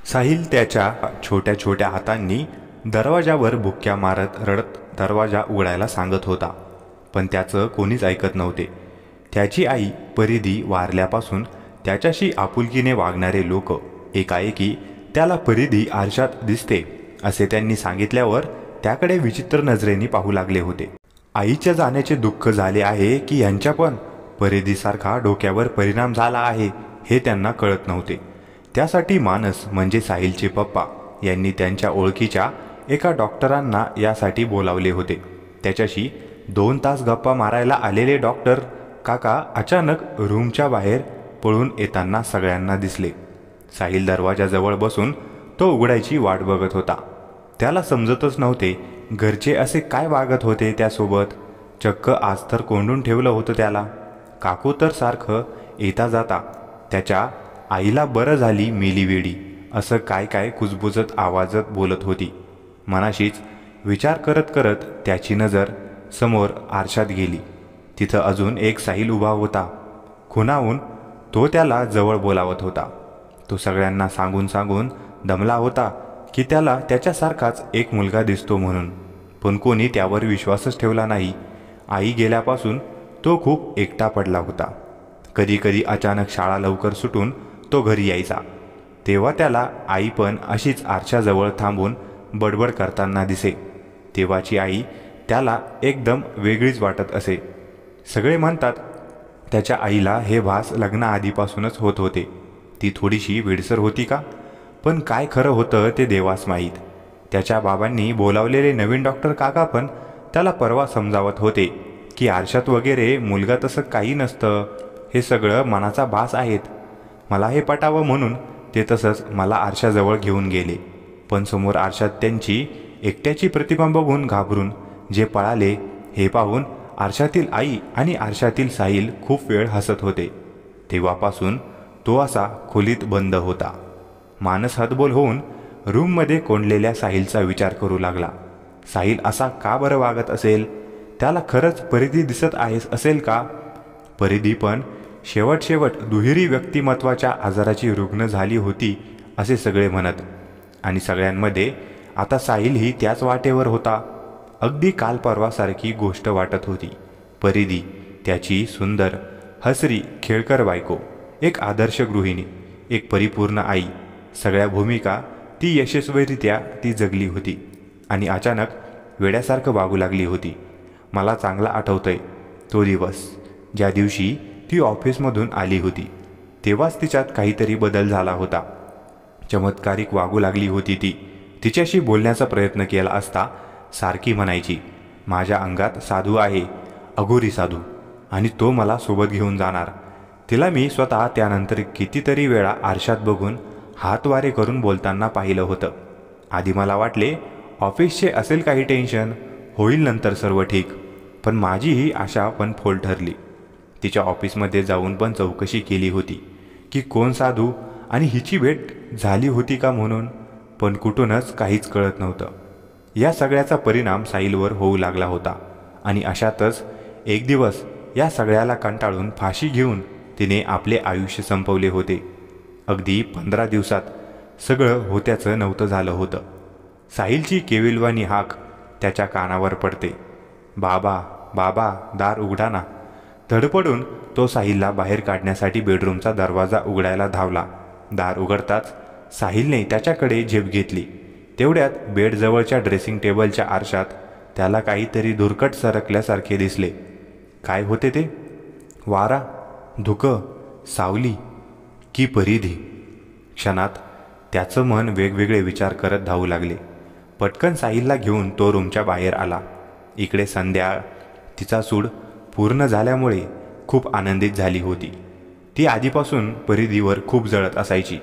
साहिल त्याच्या छोट्या छोट्या हातांनी दरवाजावर बुक्क्या मारत रडत दरवाजा उघडायला सांगत होता, पण त्याचं कोणीच ऐकत नव्हते. त्याची आई परिधी वारल्यापासून त्याच्याशी आपुलकीने वागणारे लोक एकाएकी त्याला परिधी आरशात दिसते असे त्यांनी सांगितल्यावर त्याकडे विचित्र नजरेने पाहू लागले होते. आईच्या जाण्याचे दुःख झाले आहे की यांच्या पण परिधीसारखा डोक्यावर परिणाम झाला आहे हे त्यांना कळत नव्हते. त्यासाठी मानस म्हणजे साहिलचे पप्पा यांनी त्यांच्या ओळखीच्या एका डॉक्टरांना यासाठी बोलावले होते. त्याच्याशी 2 तास गप्पा मारायला आलेले डॉक्टर काका अचानक रूमच्या बाहेर पळून येताना सगळ्यांना दिसले. साहिल दरवाजाजवळ बसून तो उघडायची वाट बघत होता. त्याला समजतच नव्हते घरचे असे काय वागत होते त्यासोबत. चक्क आज तर कोंडून ठेवलं होतं त्याला. काकू तर सारखं येता जाता त्याच्या आईला बरं झाली मेली वेडी असं काय काय कुजबुजत आवाजात बोलत होती. मनाशीच विचार करत करत त्याची नजर समोर आरशात गेली. तिथं अजून एक साहिल उभा होता. खुणावून तो त्याला जवळ बोलावत होता. तो सगळ्यांना सांगून सांगून दमला होता की त्याला त्याच्यासारखाच एक मुलगा दिसतो म्हणून, पण कोणी त्यावर विश्वासच ठेवला नाही. आई गेल्यापासून तो खूप एकटा पडला होता. कधी कधी अचानक शाळा लवकर सुटून तो घरी यायचा, तेव्हा त्याला आई पण अशीच आरशाजवळ थांबून बडबड करताना दिसे. तेव्हाची आई त्याला एकदम वेगळीच वाटत असे. सगळे म्हणतात त्याच्या आईला हे भास लग्नाआधीपासूनच होत होते. ती थोडीशी वेडसर होती का, पण काय खरं होतं ते देवास माहीत. त्याच्या बाबांनी बोलावलेले नवीन डॉक्टर काका पण त्याला परवा समजावत होते की आरशात वगैरे मुलगा तसं काही नसतं, हे सगळं मनाचा भास आहेत. मला हे पटावं म्हणून ते तसंच मला आरशाजवळ घेऊन गेले, पण समोर आरशात त्यांची एकट्याची प्रतिमा बघून घाबरून जे पळाले हे पाहून आरशातील आई आणि आरशातील साहिल खूप वेळ हसत होते. तेव्हापासून तो असा खोलीत बंद होता. मानस हतबोल होऊन रूममध्ये कोंडलेल्या साहिलचा विचार करू लागला. साहिल असा का बरं वागत असेल? त्याला खरंच परिधी दिसत आहेस असेल का? परिधी पण शेवट दुहेरी व्यक्तिमत्वाच्या आजाराची रुग्ण झाली होती असे सगळे म्हणत, आणि सगळ्यांमध्ये आता साहिलही त्याच वाटेवर होता. अगदी काल परवासारखी गोष्ट वाटत होती. परिधी त्याची सुंदर हसरी खेळकर बायको, एक आदर्श गृहिणी, एक परिपूर्ण आई, सगळ्या भूमिका ती यशस्वीरित्या ती जगली होती आणि अचानक वेड्यासारखं वागू लागली होती. मला चांगला आठवतंय तो दिवस ज्या दिवशी ती ऑफिसमधून आली होती. तेव्हाच तिच्यात काहीतरी बदल झाला होता. चमत्कारिक वागू लागली होती ती. तिच्याशी बोलण्याचा प्रयत्न केला असता सारखी म्हणायची, माझ्या अंगात साधू आहे, अघोरी साधू, आणि तो मला सोबत घेऊन जाणार. तिला मी स्वतः त्यानंतर कितीतरी वेळा आरशात बघून हातवारे करून बोलताना पाहिलं होतं. आधी मला वाटले ऑफिसचे असेल काही टेन्शन, होईल नंतर सर्व ठीक, पण माझी ही आशा पण फोल ठरली. तिच्या ऑफिसमध्ये जाऊन पण चौकशी केली होती की कोण साधू आणि हिची भेट झाली होती का म्हणून, पण कुठूनच काहीच कळत नव्हतं. या सगळ्याचा परिणाम साहिलवर होऊ लागला होता आणि अशातच एक दिवस या सगळ्याला कंटाळून फाशी घेऊन तिने आपले आयुष्य संपवले होते. अगदी 15 दिवसात सगळं होत्याचं नव्हतं झालं होतं. साहिलची केविलवाणी हाक त्याच्या कानावर पडते, बाबा बाबा दार उघडा ना. धडपडून तो साहिलला बाहेर काढण्यासाठी बेडरूमचा दरवाजा उघडायला धावला. दार उघडताच साहिलने त्याच्याकडे झेप घेतली. तेवढ्यात बेडजवळच्या ड्रेसिंग टेबलच्या आरशात त्याला काहीतरी धुरकट सरकल्यासारखे दिसले. काय होते ते? वारा, धुकं, सावली की परिधी? क्षणात त्याचं मन वेगवेगळे विचार करत धावू लागले. पटकन साहिलला घेऊन तो रूमच्या बाहेर आला. इकडे संध्या तिचा सूड पूर्ण झाल्यामुळे खूप आनंदित झाली होती. ती आधीपासून परिधीवर खूप जळत असायची.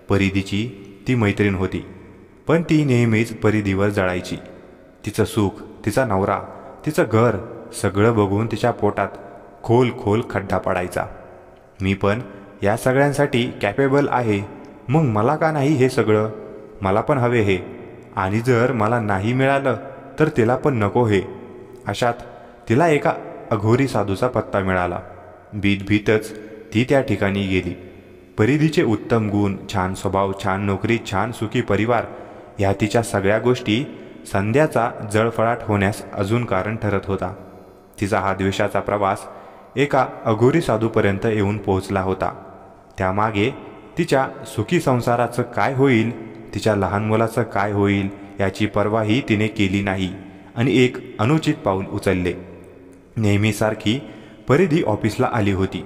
परिधीची ती मैत्रीण होती, पण ती नेहमीच परिधीवर जळायची. तिचं सुख, तिचा नवरा, तिचं घर सगळं बघून तिच्या पोटात खोल खोल खड्डा पडायचा. मी पण या सगळ्यांसाठी कॅपेबल आहे, मग मला का नाही हे सगळं? मला पण हवे हे, आणि जर मला नाही मिळालं तर तिला पण नको हे. अशात तिला एका अघोरी साधूचा पत्ता मिळाला. भीतच ती त्या ठिकाणी गेली. परिधीचे उत्तम गुण, छान स्वभाव, छान नोकरी, छान सुखी परिवार ह्या तिच्या सगळ्या गोष्टी संध्याचा जळफळाट होण्यास अजून कारण ठरत होता. तिचा हा द्वेषाचा प्रवास एका अघोरी साधूपर्यंत येऊन पोहोचला होता. त्यामागे तिच्या सुखी संसाराचं काय होईल, तिच्या लहान मुलाचं काय होईल याची पर्वाही तिने केली नाही आणि एक अनुचित पाऊल उचलले. नेहमीसारखी परिधी ऑफिसला आली होती.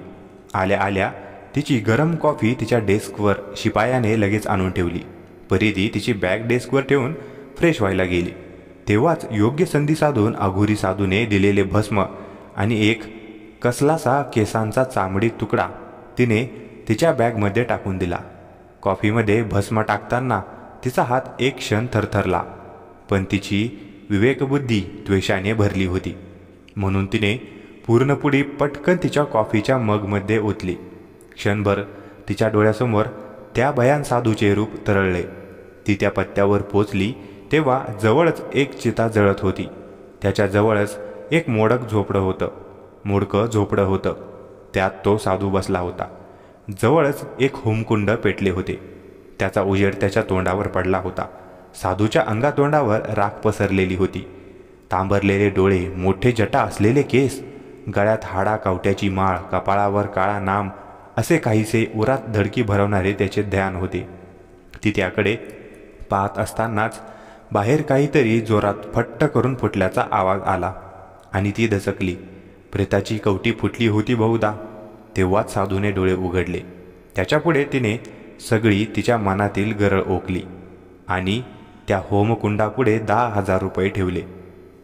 आल्या आल्या तिची गरम कॉफी तिच्या डेस्कवर शिपायाने लगेच आणून ठेवली. परिधी तिची बॅग डेस्कवर ठेवून फ्रेश व्हायला गेली. तेव्हाच योग्य संधी साधून अघोरी साधूने दिलेले भस्म आणि एक कसलासा केसांचा चामडी तुकडा तिने तिच्या बॅगमध्ये टाकून दिला. कॉफीमध्ये भस्म टाकताना तिचा हात एक क्षण थरथरला, पण तिची विवेकबुद्धी द्वेषाने भरली होती. म्हणून तिने पूर्ण पुडी पटकन तिच्या कॉफीच्या मगमध्ये ओतली. क्षणभर तिच्या डोळ्यासमोर त्या भयान साधूचे रूप तरळले. ती त्या पत्त्यावर पोचली तेव्हा जवळच एक चिता जळत होती. त्याच्या जवळच एक मोडकं झोपडं होतं. त्यात तो साधू बसला होता. जवळच एक होमकुंड पेटले होते. त्याचा उजेड त्याच्या तोंडावर पडला होता. साधूच्या अंगातोंडावर राख पसरलेली होती. तांबरलेले डोळे, मोठे जटा असलेले केस, गळ्यात हाडा कावट्याची माळ, कपाळावर काळा नाम असे काहीसे उरात धडकी भरवणारे त्याचे ध्यान होते. ती त्याकडे पाहत असतानाच बाहेर काहीतरी जोरात फट्ट करून फुटल्याचा आवाज आला आणि ती दचकली. प्रेताची कवटी फुटली होती बहुधा. तेव्हाच साधूने डोळे उघडले. त्याच्यापुढे तिने सगळी तिच्या मनातील गरळ ओकली आणि त्या होमकुंडापुढे 10,000 रुपये ठेवले.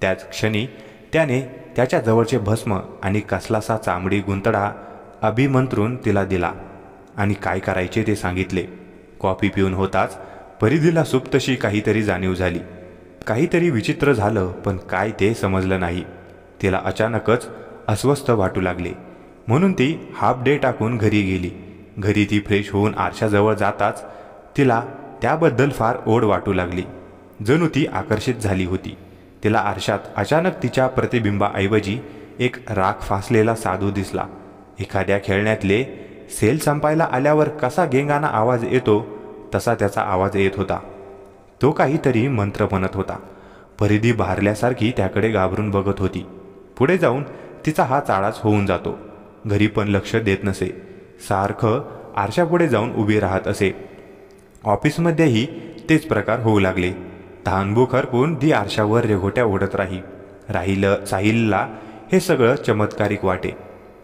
त्याच क्षणी त्याने त्याच्या जवळचे भस्म आणि कसलासा चामडी गुंतडा अभिमंत्रून तिला दिला आणि काय करायचे ते सांगितले. कॉफी पिऊन होताच परिधीला सुप्तशी काहीतरी जाणीव झाली. काहीतरी विचित्र झालं, पण काय ते समजलं नाही. तिला अचानकच अस्वस्थ वाटू लागले. म्हणून ती हाफ डे टाकून घरी गेली. घरी ती फ्रेश होऊन आरशाजवळ जाताच तिला त्याबद्दल फार ओढ वाटू लागली. जणू ती आकर्षित झाली होती. तिला आरशात अचानक तिच्या प्रतिबिंबाऐवजी एक राख फासलेला साधू दिसला. एखाद्या खेळण्यातले सेल संपायला आल्यावर कसा गेंगाना आवाज येतो तसा त्याचा आवाज येत होता. तो काहीतरी मंत्र म्हणत होता. परिधी भारल्यासारखी त्याकडे घाबरून बघत होती. पुढे जाऊन तिचा हा चाळाच होऊन जातो. घरी पण लक्ष देत नसे. सारखं आरशापुढे जाऊन उभी राहत असे. ऑफिसमध्येही तेच प्रकार होऊ लागले. तहानभूक हरपून ती आरशावर रेघोट्या ओढत राहिलं. साहिलला हे सगळं चमत्कारिक वाटे.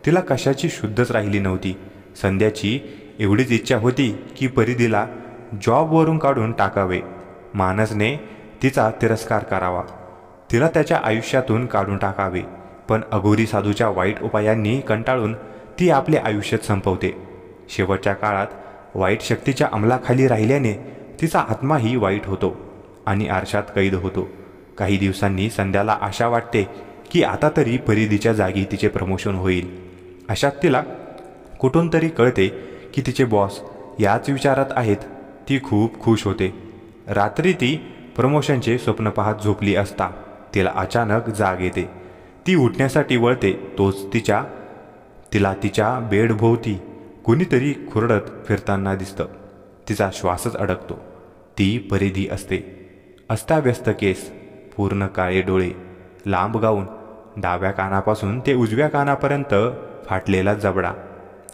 तिला कशाची शुद्धच राहिली नव्हती. संध्याची एवढीच इच्छा होती की परिधीला जॉबवरून काढून टाकावे. मानसने तिचा तिरस्कार करावा. तिला त्याच्या आयुष्यातून काढून टाकावे. पण अघोरी साधूच्या वाईट उपायांनी कंटाळून ती आपले आयुष्यच संपवते. शेवटच्या काळात वाईट शक्तीच्या अंमलाखाली राहिल्याने तिचा आत्माही वाईट होतो आणि आरशात कैद होतो. काही दिवसांनी संध्याला आशा वाटते की आता तरी परिधीच्या जागी तिचे प्रमोशन होईल. अशात तिला कुठून तरी कळते की तिचे बॉस याच विचारात आहेत. ती खूप खुश होते. रात्री ती प्रमोशनचे स्वप्न पाहत झोपली असता तिला अचानक जाग येते. ती उठण्यासाठी वळते. तोच तिला तिच्या बेडभोवती कुणीतरी खुरडत फिरताना दिसतं. तिचा श्वासच अडकतो. ती परिधी असते. अस्ताव्यस्त केस, पूर्ण काळे डोळे, लांब गाऊन, डाव्या कानापासून ते उजव्या कानापर्यंत फाटलेला जबडा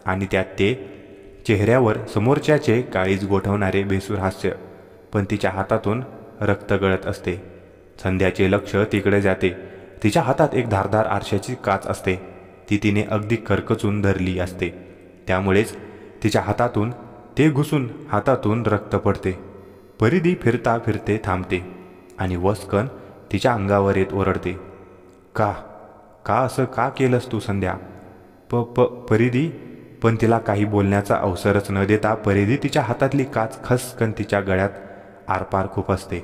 आणि त्यात ते चेहऱ्यावर समोरच्याचे काळीज गोठवणारे बेसूर हास्य. पण तिच्या हातातून रक्त गळत असते. संध्याचे लक्ष तिकडे जाते. तिच्या हातात एक धारदार आरशाची काच असते. ती तिने अगदी करकचून धरली असते. त्यामुळेच तिच्या हातातून ते घुसून हातातून रक्त पडते. परिधी फिरता फिरते थांबते आणि वस्कन तिच्या अंगावर येत ओरडते. का असं का केलंस तू संध्या? परिधी. पण तिला काही बोलण्याचा अवसरच न देता परिधी तिच्या हातातली काच खसकन तिच्या गळ्यात आरपार खूप असते.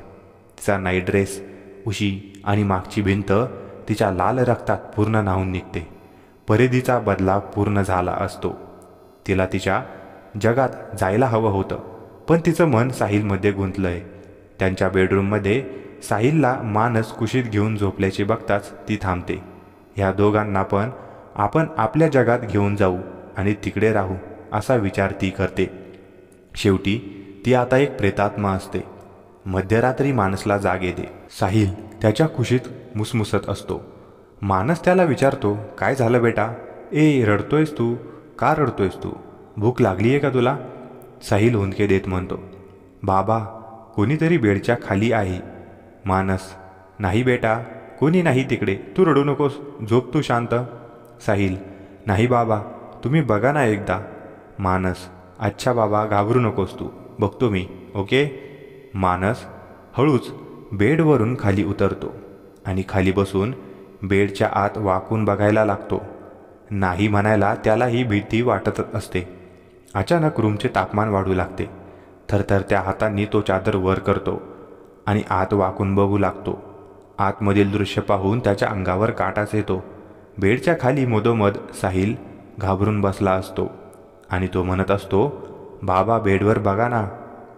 तिचा नाईट ड्रेस, उशी आणि मागची भिंत तिच्या लाल रक्तात पूर्ण न्हाऊन निघते. परिधीचा बदला पूर्ण झाला असतो. तिला तिच्या जगात जायला हवं होतं, पण तिचं मन साहिलमध्ये गुंतलंय. त्यांच्या बेडरूममध्ये साहिलला मानस कुशीत घेऊन झोपल्याचे बघताच ती थांबते. ह्या दोघांना पण आपण आपल्या जगात घेऊन जाऊ आणि तिकडे राहू असा विचार ती करते. शेवटी ती आता एक प्रेतात्मा असते. मध्यरात्री मानसला जाग येते. साहिल त्याच्या खुशीत मुसमुसत असतो. मानस त्याला विचारतो, काय झालं बेटा? रडतोयस तू? का रडतोयस तू? भूक लागली आहे का तुला? साहिल हुंदके देत म्हणतो, बाबा कोणीतरी बेडच्या खाली आहे. मानस, नाही बेटा, कोणी नाही तिकडे, तू रडू नकोस, झोप तू शांत. साहिल, नाही बाबा, तुम्ही बघा ना एकदा. मानस, अच्छा बाबा, घाबरू नकोस तू, बघतो मी, ओके. मानस हळूच बेडवरून खाली उतरतो आणि खाली बसून बेडच्या आत वाकून बघायला लागतो. नाही म्हणायला त्यालाही भीती वाटत असते. अचानक रूमचे तापमान वाढू लागते. थरथरत्या हातांनी तो चादर वर करतो आणि आत वाकून बघू लागतो. आतमधील दृश्य पाहून त्याच्या अंगावर काटाच येतो. बेडच्या खाली मधोमध साहिल घाबरून बसला असतो आणि तो म्हणत असतो, बाबा बेडवर बघा ना,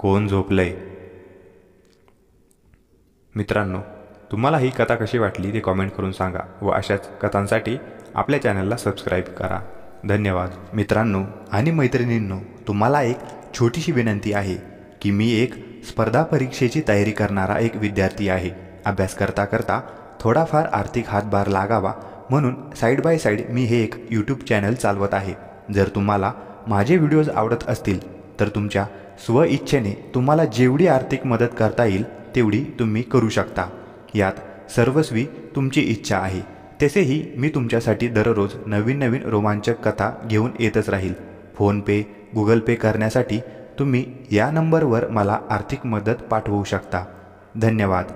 कोण झोपलंय. मित्रांनो, तुम्हाला ही कथा कशी वाटली ते कॉमेंट करून सांगा व अशाच कथांसाठी आपल्या चॅनलला सबस्क्राईब करा. धन्यवाद. मित्रांनो आणि मैत्रिणींनो, तुम्हाला एक छोटीशी विनंती आहे की मी एक स्पर्धा परीक्षेची तयारी करणारा एक विद्यार्थी आहे. अभ्यास करता करता थोडाफार आर्थिक हातभार लागावा म्हणून साईड बाय साईड मी हे एक यूट्यूब चॅनल चालवत आहे. जर तुम्हाला माझे व्हिडिओज आवडत असतील तर तुमच्या स्वइच्छेने तुम्हाला जेवढी आर्थिक मदत करता येईल तेवढी तुम्ही करू शकता. यात सर्वस्वी तुमची इच्छा आहे. तसेही मी तुमच्यासाठी दररोज नवीन नवीन रोमांचक कथा घेऊन येतच राहील. फोनपे, गुगल पे करण्यासाठी तुम्ही या नंबरवर मला आर्थिक मदत पाठवू शकता. धन्यवाद.